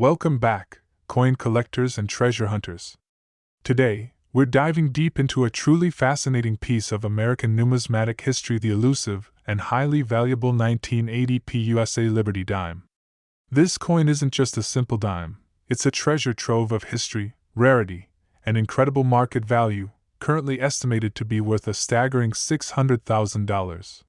Welcome back, coin collectors and treasure hunters. Today, we're diving deep into a truly fascinating piece of American numismatic history, the elusive and highly valuable 1980p USA Liberty dime. This coin isn't just a simple dime, it's a treasure trove of history, rarity, and incredible market value, currently estimated to be worth a staggering $600,000.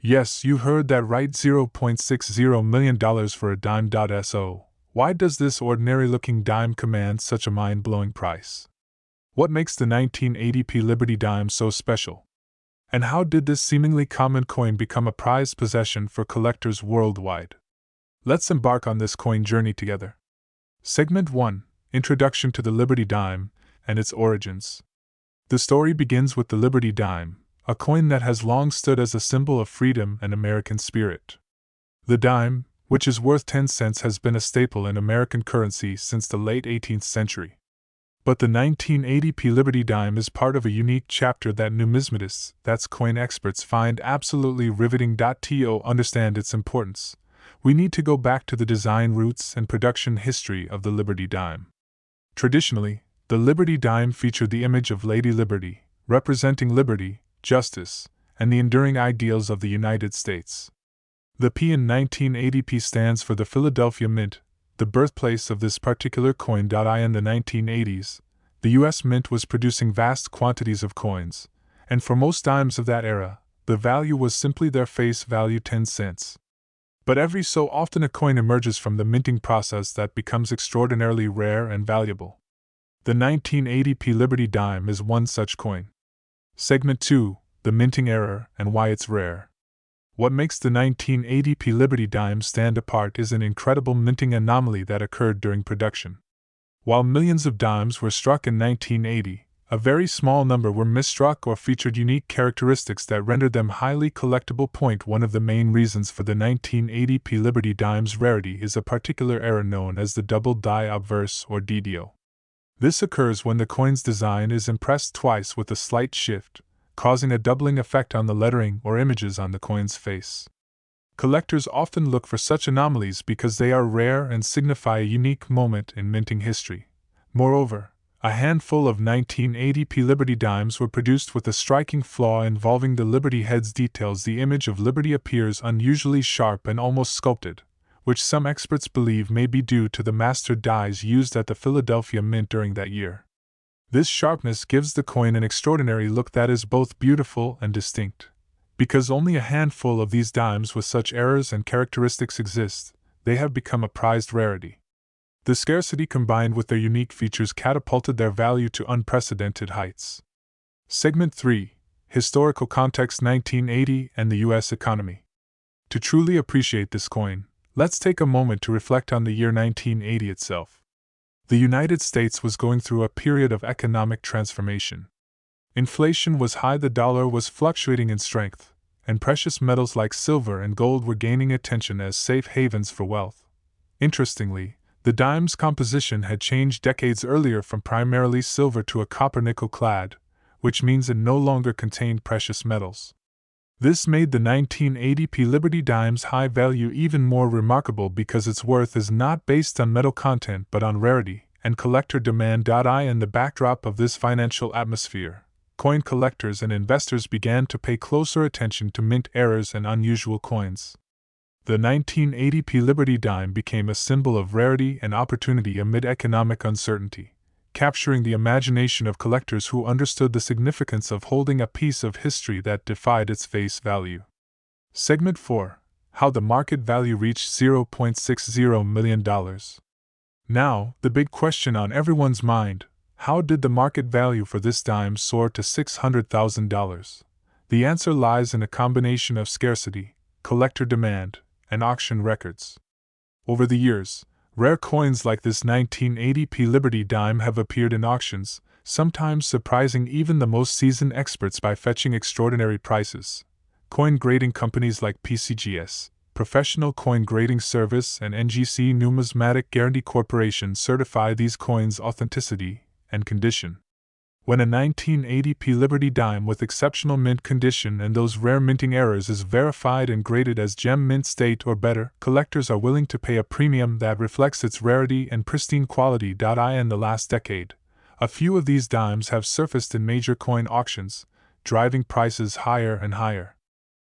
Yes, you heard that right, $0.60 million for a dime. So, why does this ordinary-looking dime command such a mind-blowing price? What makes the 1980p Liberty dime so special? And how did this seemingly common coin become a prized possession for collectors worldwide? Let's embark on this coin journey together. Segment 1: Introduction to the Liberty dime and its origins. The story begins with the Liberty dime, a coin that has long stood as a symbol of freedom and American spirit. The dime, which is worth 10 cents, has been a staple in American currency since the late 18th century. But the 1980p Liberty dime is part of a unique chapter that numismatists, that's coin experts, find absolutely riveting. To understand its importance, we need to go back to the design roots and production history of the Liberty dime. Traditionally, the Liberty dime featured the image of Lady Liberty, representing liberty, justice, and the enduring ideals of the United States. The P in 1980p stands for the Philadelphia Mint, the birthplace of this particular coin. In the 1980s, the U.S. Mint was producing vast quantities of coins, and for most dimes of that era, the value was simply their face value, 10 cents. But every so often a coin emerges from the minting process that becomes extraordinarily rare and valuable. The 1980p Liberty dime is one such coin. Segment 2: The minting error and why it's rare. What makes the 1980p Liberty dime stand apart is an incredible minting anomaly that occurred during production. While millions of dimes were struck in 1980, a very small number were misstruck or featured unique characteristics that rendered them highly collectible. One of the main reasons for the 1980p Liberty dime's rarity is a particular error known as the double die obverse or DDO. This occurs when the coin's design is impressed twice with a slight shift, causing a doubling effect on the lettering or images on the coin's face. Collectors often look for such anomalies because they are rare and signify a unique moment in minting history. Moreover, a handful of 1980p Liberty dimes were produced with a striking flaw involving the Liberty head's details. The image of Liberty appears unusually sharp and almost sculpted, which some experts believe may be due to the master dies used at the Philadelphia Mint during that year. This sharpness gives the coin an extraordinary look that is both beautiful and distinct. Because only a handful of these dimes with such errors and characteristics exist, they have become a prized rarity. The scarcity combined with their unique features catapulted their value to unprecedented heights. Segment 3: Historical Context, 1980 and the U.S. Economy. To truly appreciate this coin, let's take a moment to reflect on the year 1980 itself. The United States was going through a period of economic transformation. Inflation was high, the dollar was fluctuating in strength, and precious metals like silver and gold were gaining attention as safe havens for wealth. Interestingly, the dime's composition had changed decades earlier from primarily silver to a copper-nickel clad, which means it no longer contained precious metals. This made the 1980p Liberty dime's high value even more remarkable because its worth is not based on metal content but on rarity and collector demand. In the backdrop of this financial atmosphere, coin collectors and investors began to pay closer attention to mint errors and unusual coins. The 1980p Liberty dime became a symbol of rarity and opportunity amid economic uncertainty, capturing the imagination of collectors who understood the significance of holding a piece of history that defied its face value. Segment 4: How the market value reached $0.60 million. Now, the big question on everyone's mind: how did the market value for this dime soar to $600,000? The answer lies in a combination of scarcity, collector demand, and auction records. Over the years, rare coins like this 1980p Liberty dime have appeared in auctions, sometimes surprising even the most seasoned experts by fetching extraordinary prices. Coin grading companies like PCGS, Professional Coin Grading Service, and NGC Numismatic Guarantee Corporation certify these coins' authenticity and condition. When a 1980 P Liberty dime with exceptional mint condition and those rare minting errors is verified and graded as gem mint state or better, collectors are willing to pay a premium that reflects its rarity and pristine quality. In the last decade, a few of these dimes have surfaced in major coin auctions, driving prices higher and higher.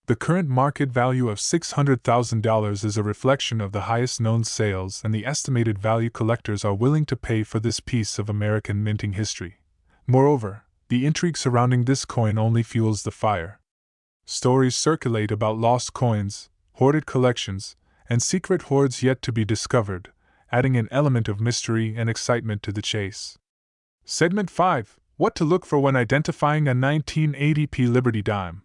The current market value of $600,000 is a reflection of the highest known sales and the estimated value collectors are willing to pay for this piece of American minting history. Moreover, the intrigue surrounding this coin only fuels the fire. Stories circulate about lost coins, hoarded collections, and secret hoards yet to be discovered, adding an element of mystery and excitement to the chase. Segment 5: What to look for when identifying a 1980 P Liberty dime.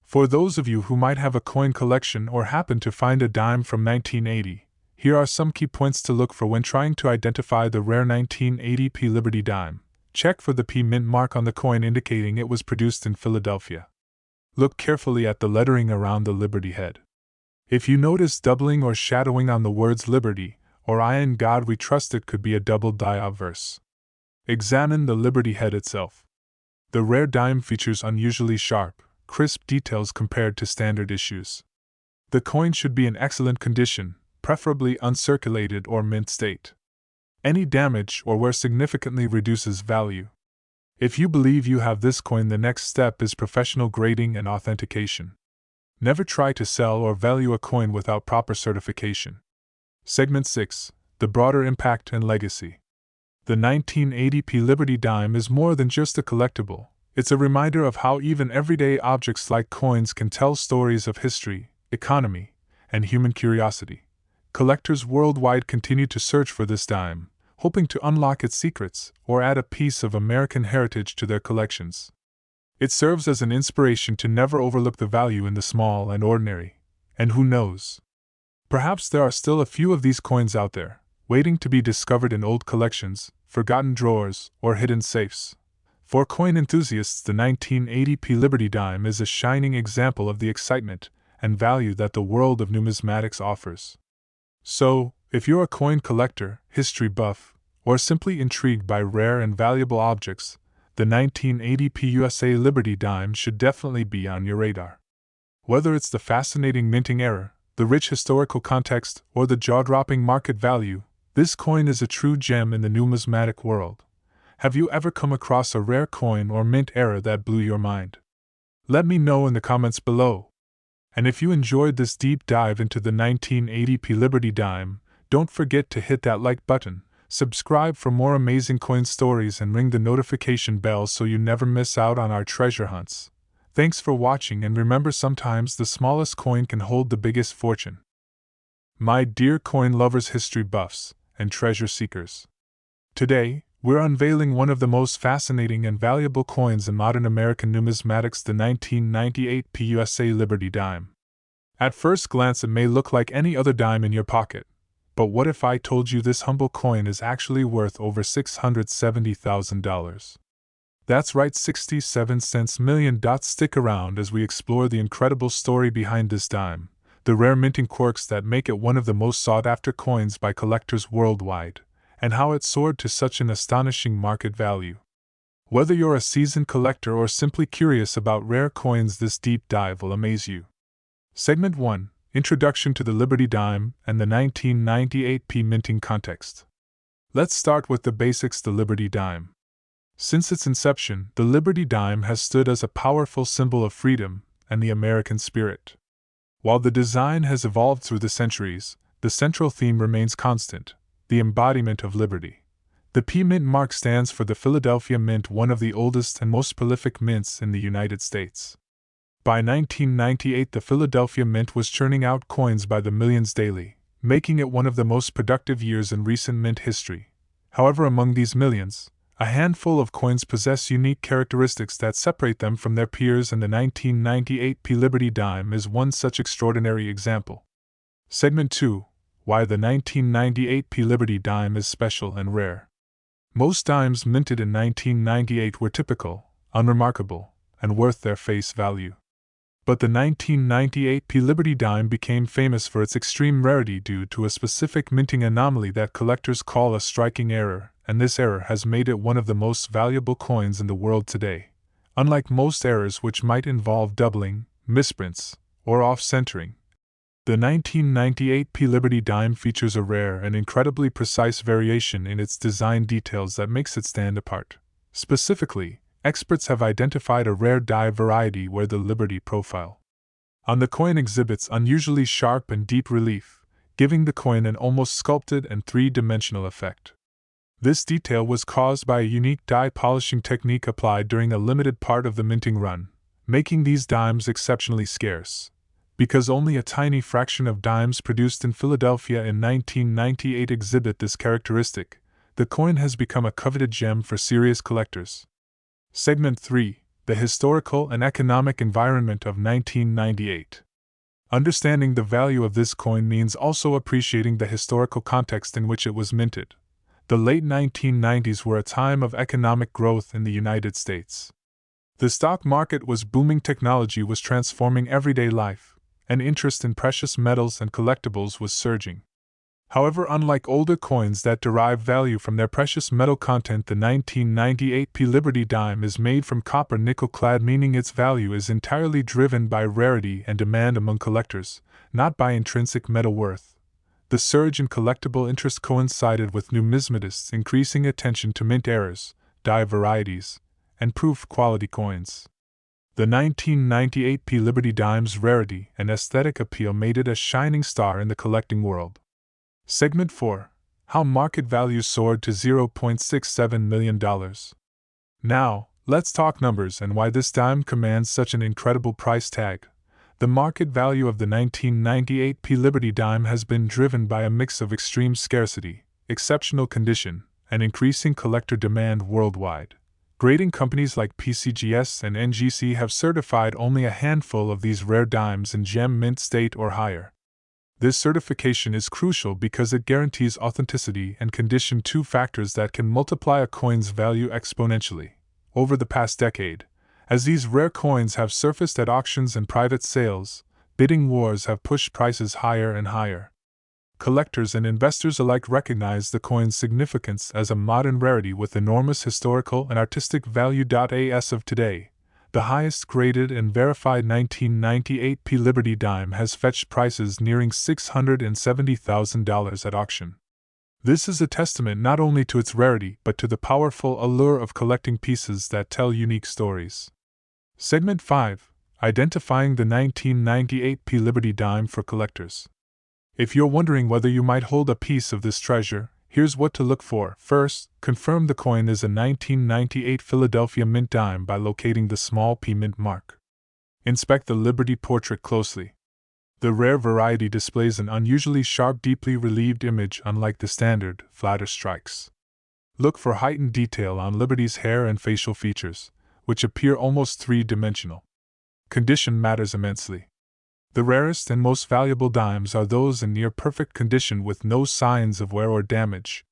For those of you who might have a coin collection or happen to find a dime from 1980, here are some key points to look for when trying to identify the rare 1980 P Liberty dime. Check for the P mint mark on the coin indicating it was produced in Philadelphia. Look carefully at the lettering around the Liberty head. If you notice doubling or shadowing on the words Liberty or I in God we trust, it could be a double die obverse. Examine the Liberty head itself. The rare dime features unusually sharp, crisp details compared to standard issues. The coin should be in excellent condition, preferably uncirculated or mint state. Any damage or wear significantly reduces value. If you believe you have this coin, the next step is professional grading and authentication. Never try to sell or value a coin without proper certification. Segment 6: The broader impact and legacy. The 1980 P Liberty dime is more than just a collectible. It's a reminder of how even everyday objects like coins can tell stories of history, economy, and human curiosity. Collectors worldwide continue to search for this dime, hoping to unlock its secrets or add a piece of American heritage to their collections. It serves as an inspiration to never overlook the value in the small and ordinary. And who knows? Perhaps there are still a few of these coins out there, waiting to be discovered in old collections, forgotten drawers, or hidden safes. For coin enthusiasts, the 1980 P Liberty dime is a shining example of the excitement and value that the world of numismatics offers. So, if you're a coin collector, history buff, or simply intrigued by rare and valuable objects, the 1980 P USA Liberty dime should definitely be on your radar. Whether it's the fascinating minting error, the rich historical context, or the jaw-dropping market value, this coin is a true gem in the numismatic world. Have you ever come across a rare coin or mint error that blew your mind? Let me know in the comments below. And if you enjoyed this deep dive into the 1980 P Liberty dime, don't forget to hit that like button, subscribe for more amazing coin stories, and ring the notification bell so you never miss out on our treasure hunts. Thanks for watching, and remember, sometimes the smallest coin can hold the biggest fortune. My dear coin lovers, history buffs, and treasure seekers. Today, we're unveiling one of the most fascinating and valuable coins in modern American numismatics, the 1998 P USA Liberty dime. At first glance, it may look like any other dime in your pocket. But what if I told you this humble coin is actually worth over $670,000? That's right, 67 cents million. Stick around as we explore the incredible story behind this dime, the rare minting quirks that make it one of the most sought-after coins by collectors worldwide, and how it soared to such an astonishing market value. Whether you're a seasoned collector or simply curious about rare coins, this deep dive will amaze you. Segment 1: Introduction to the Liberty dime and the 1998 P minting context. Let's start with the basics. The Liberty dime. Since its inception, the Liberty dime has stood as a powerful symbol of freedom and the American spirit. While the design has evolved through the centuries, the central theme remains constant: the embodiment of liberty. The P mint mark stands for the Philadelphia Mint, one of the oldest and most prolific mints in the United States. By 1998, the Philadelphia Mint was churning out coins by the millions daily, making it one of the most productive years in recent mint history. However, among these millions, a handful of coins possess unique characteristics that separate them from their peers, and the 1998 P Liberty dime is one such extraordinary example. Segment 2: Why the 1998 P Liberty dime is special and rare. Most dimes minted in 1998 were typical, unremarkable, and worth their face value. But the 1998 P Liberty dime became famous for its extreme rarity due to a specific minting anomaly that collectors call a striking error, and this error has made it one of the most valuable coins in the world today. Unlike most errors which might involve doubling, misprints, or off-centering, the 1998 P Liberty dime features a rare and incredibly precise variation in its design details that makes it stand apart. Specifically, experts have identified a rare die variety where the Liberty profile on the coin exhibits unusually sharp and deep relief, giving the coin an almost sculpted and three-dimensional effect. This detail was caused by a unique die polishing technique applied during a limited part of the minting run, making these dimes exceptionally scarce. Because only a tiny fraction of dimes produced in Philadelphia in 1998 exhibit this characteristic, the coin has become a coveted gem for serious collectors. Segment 3: The Historical and Economic Environment of 1998. Understanding the value of this coin means also appreciating the historical context in which it was minted. The late 1990s were a time of economic growth in the United States. The stock market was booming, technology was transforming everyday life, and interest in precious metals and collectibles was surging. However, unlike older coins that derive value from their precious metal content, the 1998 P Liberty dime is made from copper nickel clad, meaning its value is entirely driven by rarity and demand among collectors, not by intrinsic metal worth. The surge in collectible interest coincided with numismatists' increasing attention to mint errors, die varieties, and proof quality coins. The 1998 P Liberty dime's rarity and aesthetic appeal made it a shining star in the collecting world. Segment 4: How market value soared to $0.67 million. Now, let's talk numbers and why this dime commands such an incredible price tag. The market value of the 1998 P Liberty dime has been driven by a mix of extreme scarcity, exceptional condition, and increasing collector demand worldwide. Grading companies like PCGS and NGC have certified only a handful of these rare dimes in gem mint state or higher. This certification is crucial because it guarantees authenticity and condition, two factors that can multiply a coin's value exponentially. Over the past decade, as these rare coins have surfaced at auctions and private sales, bidding wars have pushed prices higher and higher. Collectors and investors alike recognize the coin's significance as a modern rarity with enormous historical and artistic value. As of today, the highest graded and verified 1998 P Liberty dime has fetched prices nearing $670,000 at auction. This is a testament not only to its rarity but to the powerful allure of collecting pieces that tell unique stories. Segment 5: Identifying the 1998 P Liberty dime for collectors. If you're wondering whether you might hold a piece of this treasure, here's what to look for. First, confirm the coin is a 1998 Philadelphia mint dime by locating the small P mint mark. Inspect the Liberty portrait closely. The rare variety displays an unusually sharp, deeply relieved image unlike the standard, flatter strikes. Look for heightened detail on Liberty's hair and facial features, which appear almost three-dimensional. Condition matters immensely. The rarest and most valuable dimes are those in near-perfect condition with no signs of wear or damage.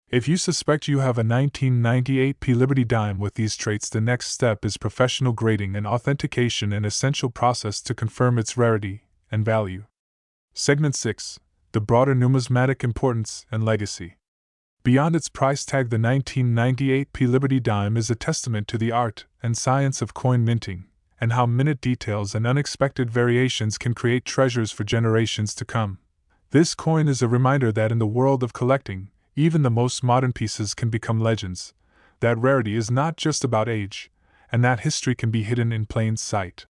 If you suspect you have a 1998 P Liberty dime with these traits, the next step is professional grading and authentication, an essential process to confirm its rarity and value. Segment 6: The broader numismatic importance and legacy. Beyond its price tag, the 1998 P Liberty dime is a testament to the art and science of coin minting, and how minute details and unexpected variations can create treasures for generations to come. This coin is a reminder that in the world of collecting, even the most modern pieces can become legends, that rarity is not just about age, and that history can be hidden in plain sight.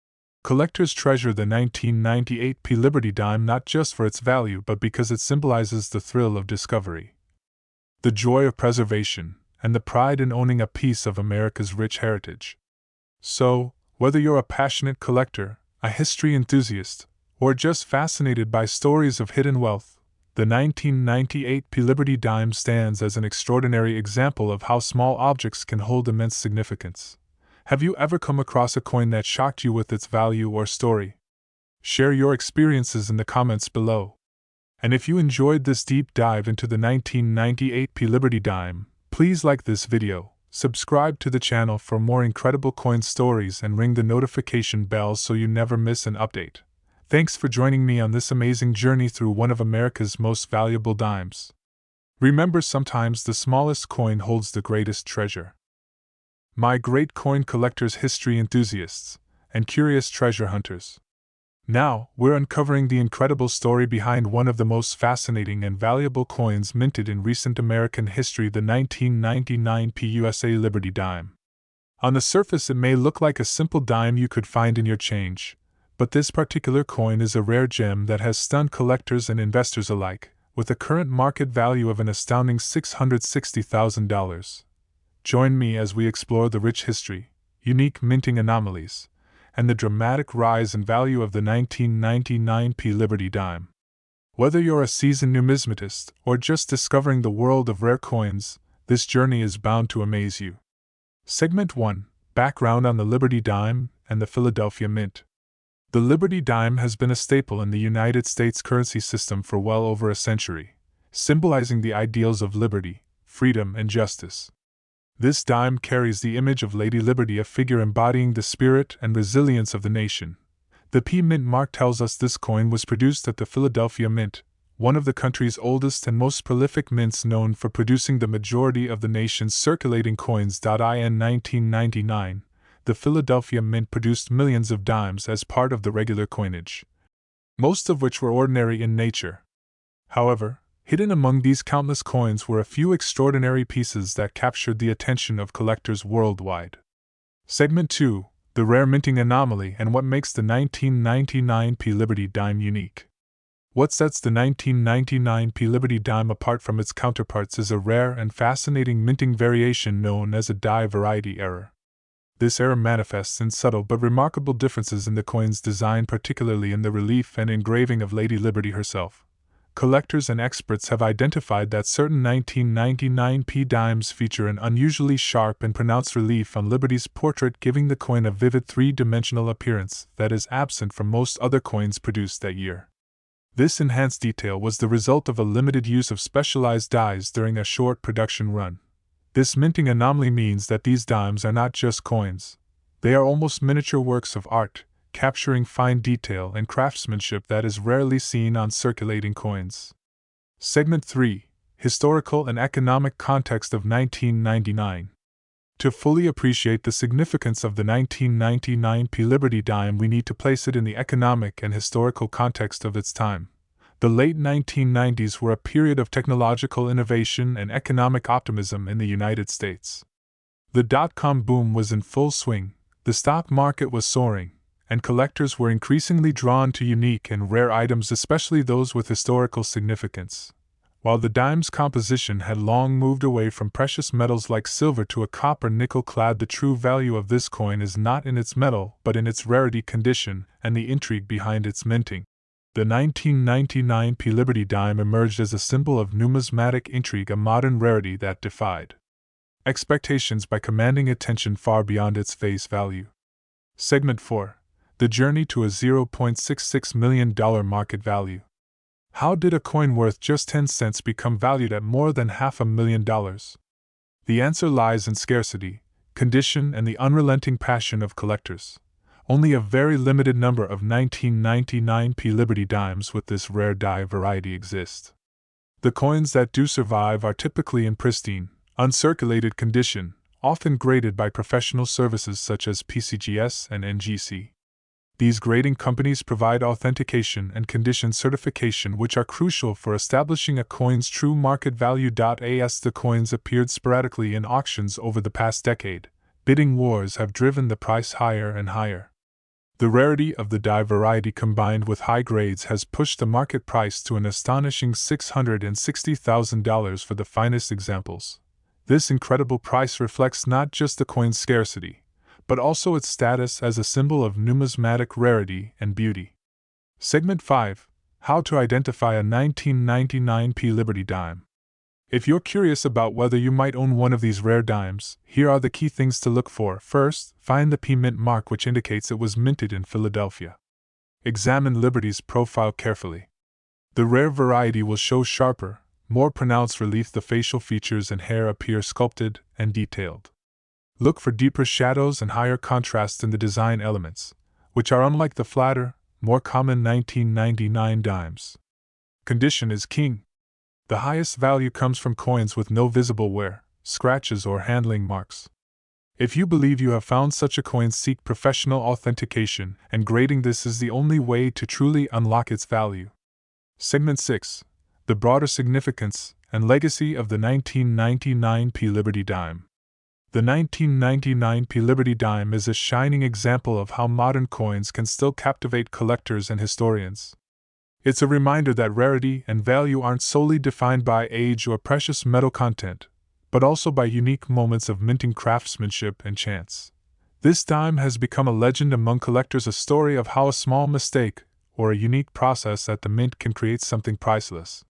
Collectors treasure the 1998 P Liberty dime not just for its value but because it symbolizes the thrill of discovery, the joy of preservation, and the pride in owning a piece of America's rich heritage. So, whether you're a passionate collector, a history enthusiast, or just fascinated by stories of hidden wealth, the 1998 P Liberty dime stands as an extraordinary example of how small objects can hold immense significance. Have you ever come across a coin that shocked you with its value or story? Share your experiences in the comments below. And if you enjoyed this deep dive into the 1998 P Liberty dime, please like this video, subscribe to the channel for more incredible coin stories, and ring the notification bell so you never miss an update. Thanks for joining me on this amazing journey through one of America's most valuable dimes. Remember, sometimes the smallest coin holds the greatest treasure. My great coin collectors, history enthusiasts, and curious treasure hunters. Now, we're uncovering the incredible story behind one of the most fascinating and valuable coins minted in recent American history, the 1999 PUSA Liberty Dime. On the surface, it may look like a simple dime you could find in your change, but this particular coin is a rare gem that has stunned collectors and investors alike, with a current market value of an astounding $660,000. Join me as we explore the rich history, unique minting anomalies, and the dramatic rise in value of the 1999 Liberty Dime. Whether you're a seasoned numismatist or just discovering the world of rare coins, this journey is bound to amaze you. Segment 1: Background on the Liberty Dime and the Philadelphia Mint. The Liberty Dime has been a staple in the United States currency system for well over a century, symbolizing the ideals of liberty, freedom, and justice. This dime carries the image of Lady Liberty, a figure embodying the spirit and resilience of the nation. The P Mint mark tells us this coin was produced at the Philadelphia Mint, one of the country's oldest and most prolific mints, known for producing the majority of the nation's circulating coins. In 1999, the Philadelphia Mint produced millions of dimes as part of the regular coinage, most of which were ordinary in nature. However, hidden among these countless coins were a few extraordinary pieces that captured the attention of collectors worldwide. Segment 2: The Rare Minting Anomaly and What Makes the 1999 Liberty Dime Unique. What sets the 1999 Liberty Dime apart from its counterparts is a rare and fascinating minting variation known as a die variety error. This error manifests in subtle but remarkable differences in the coin's design, particularly in the relief and engraving of Lady Liberty herself. Collectors and experts have identified that certain 1999 dimes feature an unusually sharp and pronounced relief on Liberty's portrait, giving the coin a vivid three-dimensional appearance that is absent from most other coins produced that year. This enhanced detail was the result of a limited use of specialized dies during a short production run. This minting anomaly means that these dimes are not just coins. They are almost miniature works of art, capturing fine detail and craftsmanship that is rarely seen on circulating coins. Segment 3: Historical and Economic Context of 1999. To fully appreciate the significance of the 1999 Liberty Dime, we need to place it in the economic and historical context of its time. The late 1990s were a period of technological innovation and economic optimism in the United States. The dot-com boom was in full swing, the stock market was soaring, and collectors were increasingly drawn to unique and rare items, especially those with historical significance. While the dime's composition had long moved away from precious metals like silver to a copper-nickel clad, the true value of this coin is not in its metal but in its rarity, condition, and the intrigue behind its minting. The 1999 Liberty Dime emerged as a symbol of numismatic intrigue, a modern rarity that defied expectations by commanding attention far beyond its face value. Segment 4: The Journey to a $0.66 million market value. How did a coin worth just 10 cents become valued at more than $500,000? The answer lies in scarcity, condition, and the unrelenting passion of collectors. Only a very limited number of 1999 Liberty Dimes with this rare die variety exist. The coins that do survive are typically in pristine, uncirculated condition, often graded by professional services such as PCGS and NGC. These grading companies provide authentication and condition certification, which are crucial for establishing a coin's true market value. As the coins appeared sporadically in auctions over the past decade, bidding wars have driven the price higher and higher. The rarity of the die variety combined with high grades has pushed the market price to an astonishing $660,000 for the finest examples. This incredible price reflects not just the coin's scarcity, but also its status as a symbol of numismatic rarity and beauty. Segment 5: How to Identify a 1999 Liberty Dime. If you're curious about whether you might own one of these rare dimes, here are the key things to look for. First, find the P Mint mark, which indicates it was minted in Philadelphia. Examine Liberty's profile carefully. The rare variety will show sharper, more pronounced relief. The facial features and hair appear sculpted and detailed. Look for deeper shadows and higher contrast in the design elements, which are unlike the flatter, more common 1999 dimes. Condition is king. The highest value comes from coins with no visible wear, scratches, or handling marks. If you believe you have found such a coin, seek professional authentication, and grading this is the only way to truly unlock its value. Segment 6. The broader significance and legacy of the 1999 P Liberty Dime. The 1999 P Liberty Dime is a shining example of how modern coins can still captivate collectors and historians. It's a reminder that rarity and value aren't solely defined by age or precious metal content, but also by unique moments of minting craftsmanship and chance. This dime has become a legend among collectors, a story of how a small mistake or a unique process at the mint can create something priceless.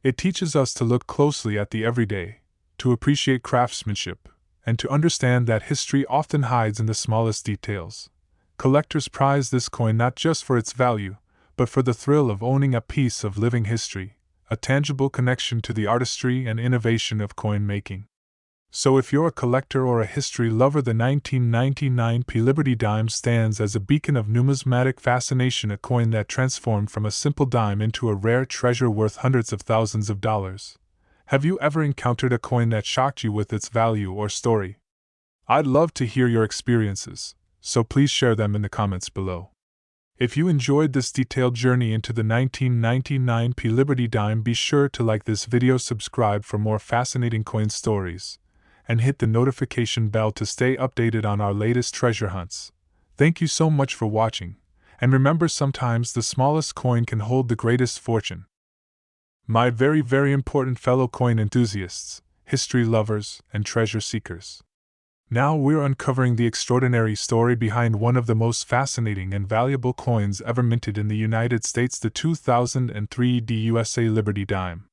It teaches us to look closely at the everyday, to appreciate craftsmanship, and to understand that history often hides in the smallest details. Collectors prize this coin not just for its value, but for the thrill of owning a piece of living history, a tangible connection to the artistry and innovation of coin making. So if you're a collector or a history lover, the 1999 P Liberty Dime stands as a beacon of numismatic fascination, a coin that transformed from a simple dime into a rare treasure worth hundreds of thousands of dollars. Have you ever encountered a coin that shocked you with its value or story? I'd love to hear your experiences, so please share them in the comments below. If you enjoyed this detailed journey into the 1999 P Liberty Dime, be sure to like this video, subscribe for more fascinating coin stories, and hit the notification bell to stay updated on our latest treasure hunts. Thank you so much for watching, and remember, sometimes the smallest coin can hold the greatest fortune. My very important fellow coin enthusiasts, history lovers, and treasure seekers. Now we're uncovering the extraordinary story behind one of the most fascinating and valuable coins ever minted in the United States, the 2003 USA Liberty Dime.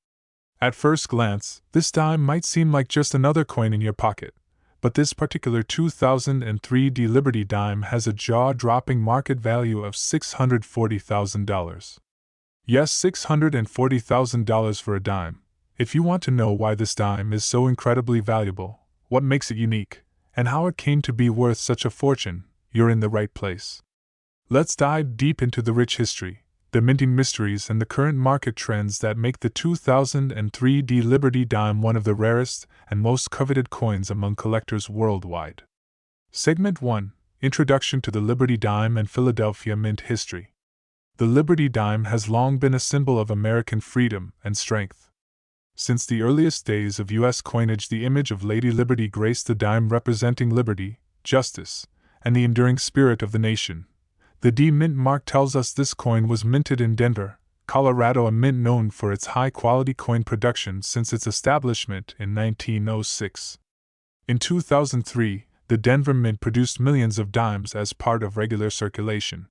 At first glance, this dime might seem like just another coin in your pocket, but this particular 2003 Liberty Dime has a jaw-dropping market value of $640,000. Yes, $640,000 for a dime. If you want to know why this dime is so incredibly valuable, what makes it unique, and how it came to be worth such a fortune, you're in the right place. Let's dive deep into the rich history, the minting mysteries, and the current market trends that make the 2003 Liberty Dime one of the rarest and most coveted coins among collectors worldwide. Segment 1. Introduction to the Liberty Dime and Philadelphia Mint history. The Liberty Dime has long been a symbol of American freedom and strength. Since the earliest days of U.S. coinage, the image of Lady Liberty graced the dime, representing liberty, justice, and the enduring spirit of the nation. The D mint mark tells us this coin was minted in Denver, Colorado, a mint known for its high-quality coin production since its establishment in 1906. In 2003, the Denver Mint produced millions of dimes as part of regular circulation.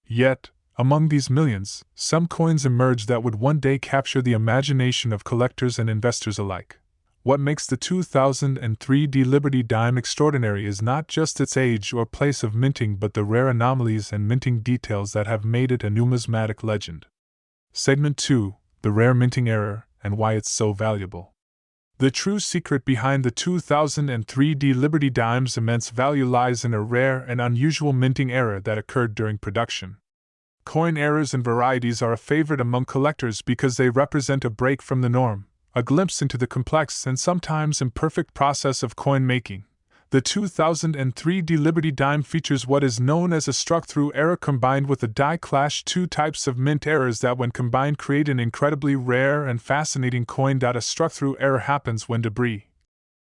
Yet, among these millions, some coins emerged that would one day capture the imagination of collectors and investors alike. What makes the 2003 Liberty Dime extraordinary is not just its age or place of minting, but the rare anomalies and minting details that have made it a numismatic legend. Segment 2. The rare minting error and why it's so valuable. The true secret behind the 2003 Liberty Dime's immense value lies in a rare and unusual minting error that occurred during production. Coin errors and varieties are a favorite among collectors because they represent a break from the norm, a glimpse into the complex and sometimes imperfect process of coin making. The 2003 Liberty Dime features what is known as a struck-through error combined with a die clash, two types of mint errors that when combined create an incredibly rare and fascinating coin. A struck-through error happens when debris,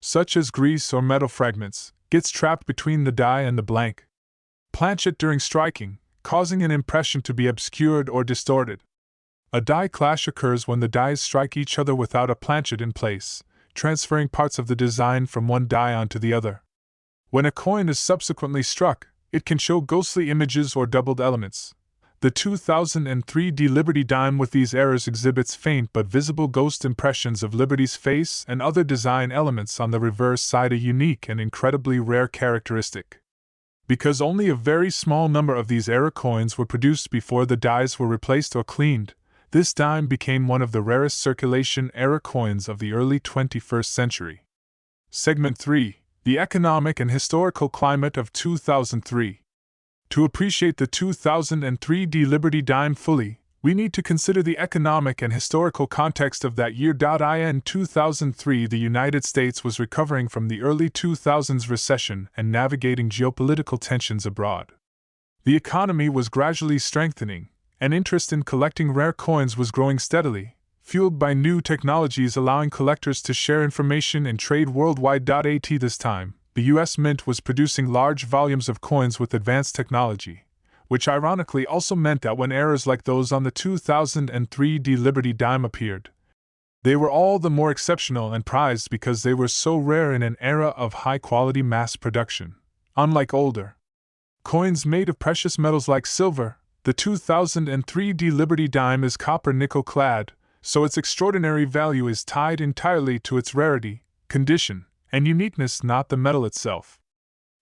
such as grease or metal fragments, gets trapped between the die and the blank planchet during striking, causing an impression to be obscured or distorted. A die clash occurs when the dies strike each other without a planchet in place, transferring parts of the design from one die onto the other. When a coin is subsequently struck, it can show ghostly images or doubled elements. The 2003 Liberty Dime with these errors exhibits faint but visible ghost impressions of Liberty's face and other design elements on the reverse side, a unique and incredibly rare characteristic. Because only a very small number of these error coins were produced before the dies were replaced or cleaned, this dime became one of the rarest circulation error coins of the early 21st century. Segment 3. The economic and historical climate of 2003. To appreciate the 2003 Liberty Dime fully, we need to consider the economic and historical context of that year. In 2003, the United States was recovering from the early 2000s recession and navigating geopolitical tensions abroad. The economy was gradually strengthening, and interest in collecting rare coins was growing steadily, fueled by new technologies allowing collectors to share information and trade worldwide. At this time, the U.S. Mint was producing large volumes of coins with advanced technology, which ironically also meant that when errors like those on the 2003 Liberty dime appeared, they were all the more exceptional and prized because they were so rare in an era of high-quality mass production. Unlike older coins made of precious metals like silver, the 2003 Liberty dime is copper-nickel clad, so its extraordinary value is tied entirely to its rarity, condition, and uniqueness, not the metal itself.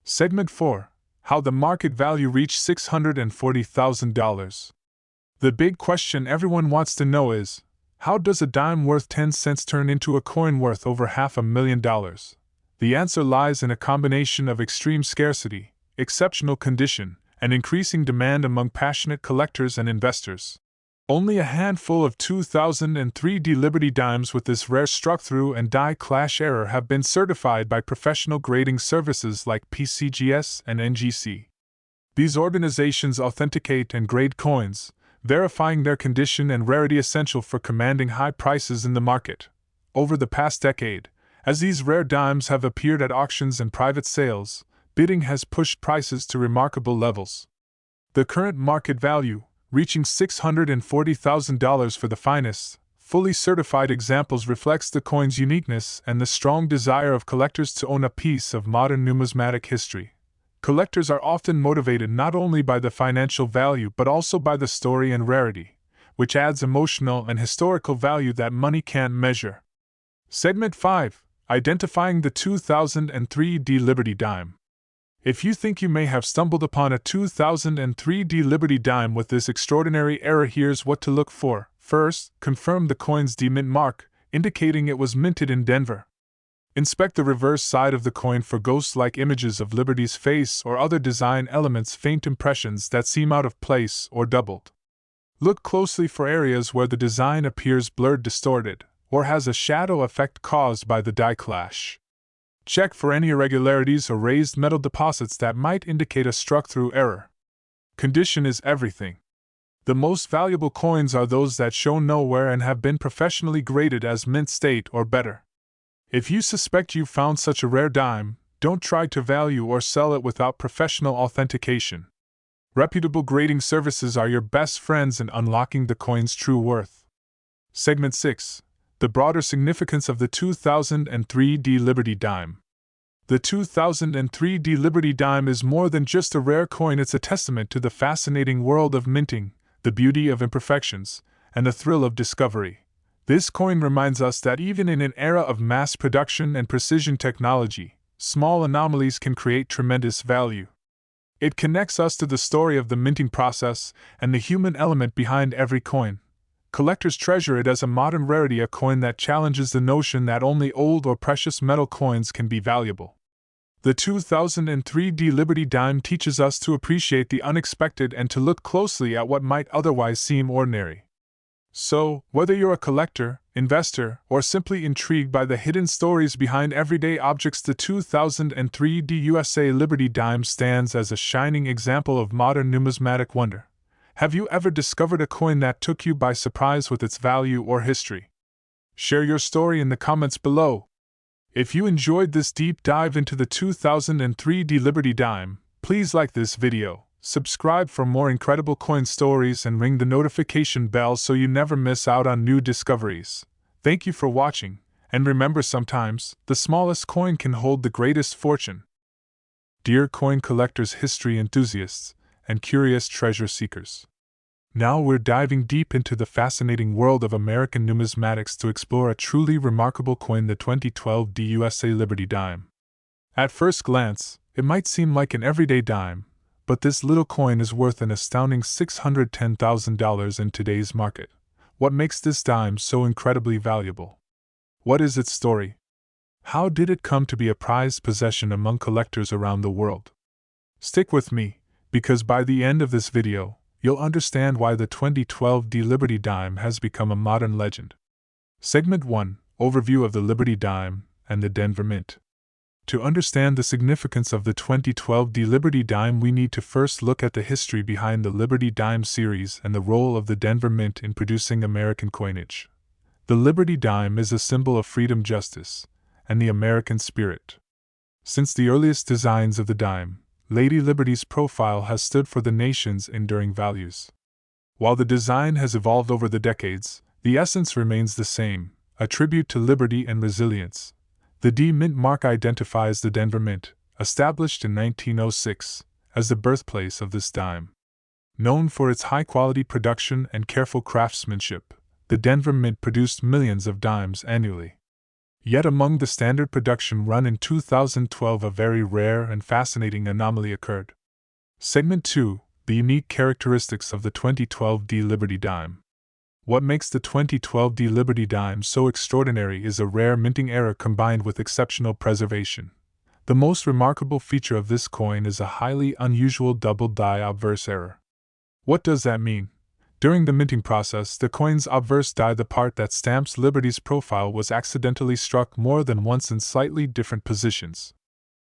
Segment 4. How the market value reached $640,000. The big question everyone wants to know is, how does a dime worth 10 cents turn into a coin worth over $500,000? The answer lies in a combination of extreme scarcity, exceptional condition, and increasing demand among passionate collectors and investors. Only a handful of 2003 Liberty dimes with this rare struck-through and die clash error have been certified by professional grading services like PCGS and NGC. These organizations authenticate and grade coins, verifying their condition and rarity essential for commanding high prices in the market. Over the past decade, as these rare dimes have appeared at auctions and private sales, bidding has pushed prices to remarkable levels. The current market value, reaching $640,000 for the finest, fully certified examples, reflects the coin's uniqueness and the strong desire of collectors to own a piece of modern numismatic history. Collectors are often motivated not only by the financial value but also by the story and rarity, which adds emotional and historical value that money can't measure. Segment 5. Identifying the 2003 Liberty dime. If you think you may have stumbled upon a 2003 Liberty dime with this extraordinary error, here's what to look for. First, confirm the coin's mint mark, indicating it was minted in Denver. Inspect the reverse side of the coin for ghost-like images of Liberty's face or other design elements, faint impressions that seem out of place or doubled. Look closely for areas where the design appears blurred, distorted, or has a shadow effect caused by the die clash. Check for any irregularities or raised metal deposits that might indicate a struck-through error. Condition is everything. The most valuable coins are those that show no wear and have been professionally graded as mint state or better. If you suspect you've found such a rare dime, don't try to value or sell it without professional authentication. Reputable grading services are your best friends in unlocking the coin's true worth. Segment 6. The broader significance of the 2003 Liberty dime. The 2003 Liberty dime is more than just a rare coin, it's a testament to the fascinating world of minting, the beauty of imperfections, and the thrill of discovery. This coin reminds us that even in an era of mass production and precision technology, small anomalies can create tremendous value. It connects us to the story of the minting process and the human element behind every coin. Collectors treasure it as a modern rarity, a coin that challenges the notion that only old or precious metal coins can be valuable. The 2003 Liberty dime teaches us to appreciate the unexpected and to look closely at what might otherwise seem ordinary. So, whether you're a collector, investor, or simply intrigued by the hidden stories behind everyday objects, the 2003 Liberty dime stands as a shining example of modern numismatic wonder. Have you ever discovered a coin that took you by surprise with its value or history? Share your story in the comments below. If you enjoyed this deep dive into the 2003 Liberty dime, please like this video, subscribe for more incredible coin stories, and ring the notification bell so you never miss out on new discoveries. Thank you for watching, and remember, sometimes the smallest coin can hold the greatest fortune. Dear coin collectors, history enthusiasts, and curious treasure seekers. Now we're diving deep into the fascinating world of American numismatics to explore a truly remarkable coin, the 2012 Liberty dime. At first glance, it might seem like an everyday dime, but this little coin is worth an astounding $610,000 in today's market. What makes this dime so incredibly valuable? What is its story? How did it come to be a prized possession among collectors around the world? Stick with me, because by the end of this video, you'll understand why the 2012 D Liberty dime has become a modern legend. Segment 1: Overview of the Liberty Dime and the Denver Mint. To understand the significance of the 2012 D Liberty dime, we need to first look at the history behind the Liberty Dime series and the role of the Denver Mint in producing American coinage. The Liberty Dime is a symbol of freedom, justice, and the American spirit. Since the earliest designs of the dime, Lady Liberty's profile has stood for the nation's enduring values. While the design has evolved over the decades, the essence remains the same, a tribute to liberty and resilience. The D Mint mark identifies the Denver Mint, established in 1906, as the birthplace of this dime. Known for its high-quality production and careful craftsmanship, the Denver Mint produced millions of dimes annually. Yet among the standard production run in 2012, a very rare and fascinating anomaly occurred. Segment 2: The unique characteristics of the 2012 D Liberty dime. What makes the 2012 D Liberty dime so extraordinary is a rare minting error combined with exceptional preservation. The most remarkable feature of this coin is a highly unusual double die obverse error. What does that mean? During the minting process, the coin's obverse die, the part that stamps Liberty's profile, was accidentally struck more than once in slightly different positions.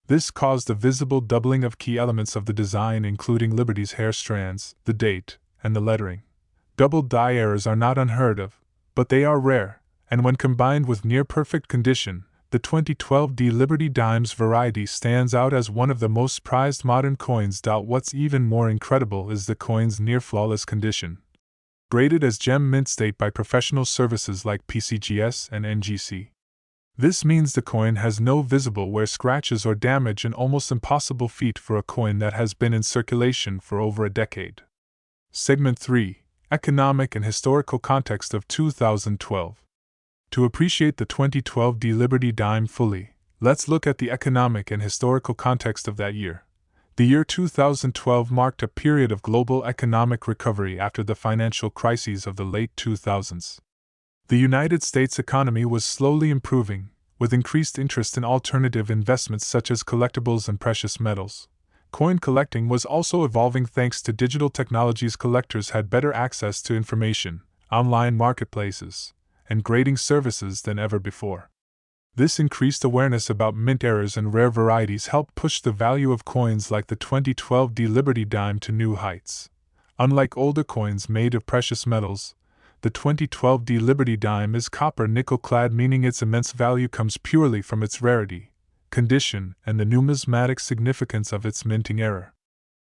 This caused a visible doubling of key elements of the design, including Liberty's hair strands, the date, and the lettering. Double die errors are not unheard of, but they are rare, and when combined with near-perfect condition, the 2012 D Liberty dime's variety stands out as one of the most prized modern coins. What's even more incredible is the coin's near-flawless condition. Graded as gem mint state by professional services like PCGS and NGC. This means the coin has no visible wear, scratches, or damage, an almost impossible feat for a coin that has been in circulation for over a decade. Segment 3: Economic and historical context of 2012. To appreciate the 2012 D Liberty dime fully, let's look at the economic and historical context of that year. The year 2012 marked a period of global economic recovery after the financial crises of the late 2000s. The United States economy was slowly improving, with increased interest in alternative investments such as collectibles and precious metals. Coin collecting was also evolving thanks to digital technologies. Collectors had better access to information, online marketplaces, and grading services than ever before. This increased awareness about mint errors and rare varieties helped push the value of coins like the 2012 D Liberty dime to new heights. Unlike older coins made of precious metals, the 2012 D Liberty dime is copper-nickel clad, meaning its immense value comes purely from its rarity, condition, and the numismatic significance of its minting error.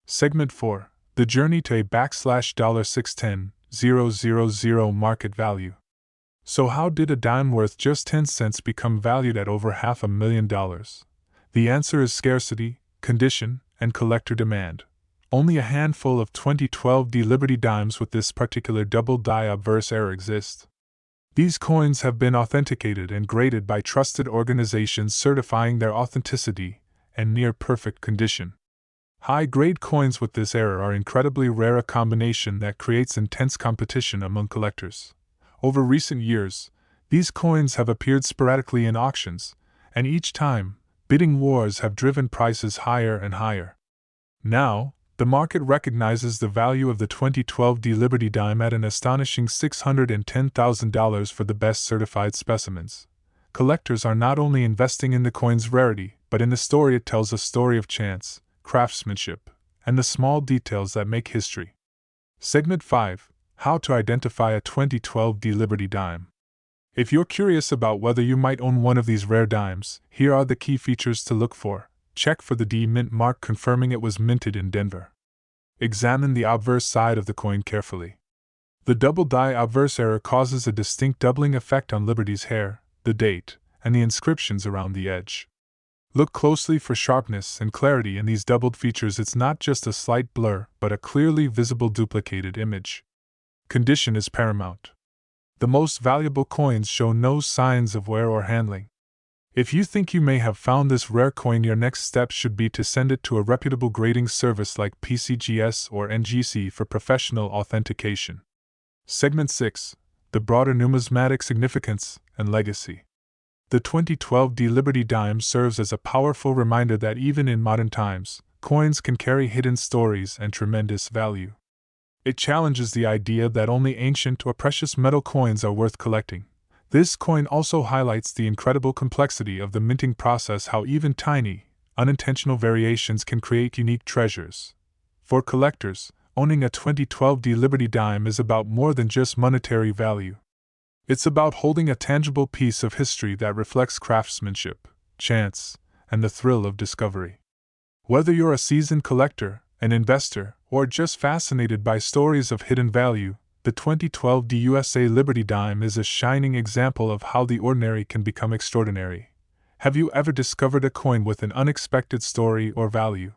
Segment 4: The journey to a $610,000 market value. So how did a dime worth just 10 cents become valued at over $500,000? The answer is scarcity, condition, and collector demand. Only a handful of 2012 D Liberty dimes with this particular double die obverse error exist. These coins have been authenticated and graded by trusted organizations certifying their authenticity and near-perfect condition. High-grade coins with this error are incredibly rare, a combination that creates intense competition among collectors. Over recent years, these coins have appeared sporadically in auctions, and each time, bidding wars have driven prices higher and higher. Now, the market recognizes the value of the 2012 D Liberty dime at an astonishing $610,000 for the best certified specimens. Collectors are not only investing in the coin's rarity, but in the story it tells, a story of chance, craftsmanship, and the small details that make history. Segment 5: How to identify a 2012 D Liberty dime. If you're curious about whether you might own one of these rare dimes, here are the key features to look for. Check for the D Mint mark confirming it was minted in Denver. Examine the obverse side of the coin carefully. The double die obverse error causes a distinct doubling effect on Liberty's hair, the date, and the inscriptions around the edge. Look closely for sharpness and clarity in these doubled features. It's not just a slight blur, but a clearly visible duplicated image. Condition is paramount. The most valuable coins show no signs of wear or handling. If you think you may have found this rare coin, your next step should be to send it to a reputable grading service like PCGS or NGC for professional authentication. Segment 6: The broader numismatic significance and legacy. The 2012 D Liberty dime serves as a powerful reminder that even in modern times, coins can carry hidden stories and tremendous value. It challenges the idea that only ancient or precious metal coins are worth collecting. This coin also highlights the incredible complexity of the minting process, how even tiny, unintentional variations can create unique treasures. For collectors, owning a 2012 Liberty dime is about more than just monetary value. It's about holding a tangible piece of history that reflects craftsmanship, chance, and the thrill of discovery. Whether you're a seasoned collector, an investor, or just fascinated by stories of hidden value, the 2012 USA Liberty dime is a shining example of how the ordinary can become extraordinary. Have you ever discovered a coin with an unexpected story or value?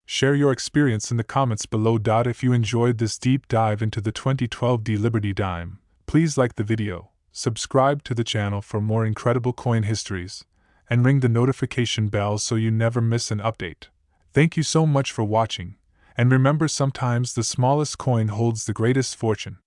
Share your experience in the comments below. If you enjoyed this deep dive into the 2012 Liberty dime, please like the video, subscribe to the channel for more incredible coin histories, and ring the notification bell so you never miss an update. Thank you so much for watching, and remember, sometimes the smallest coin holds the greatest fortune.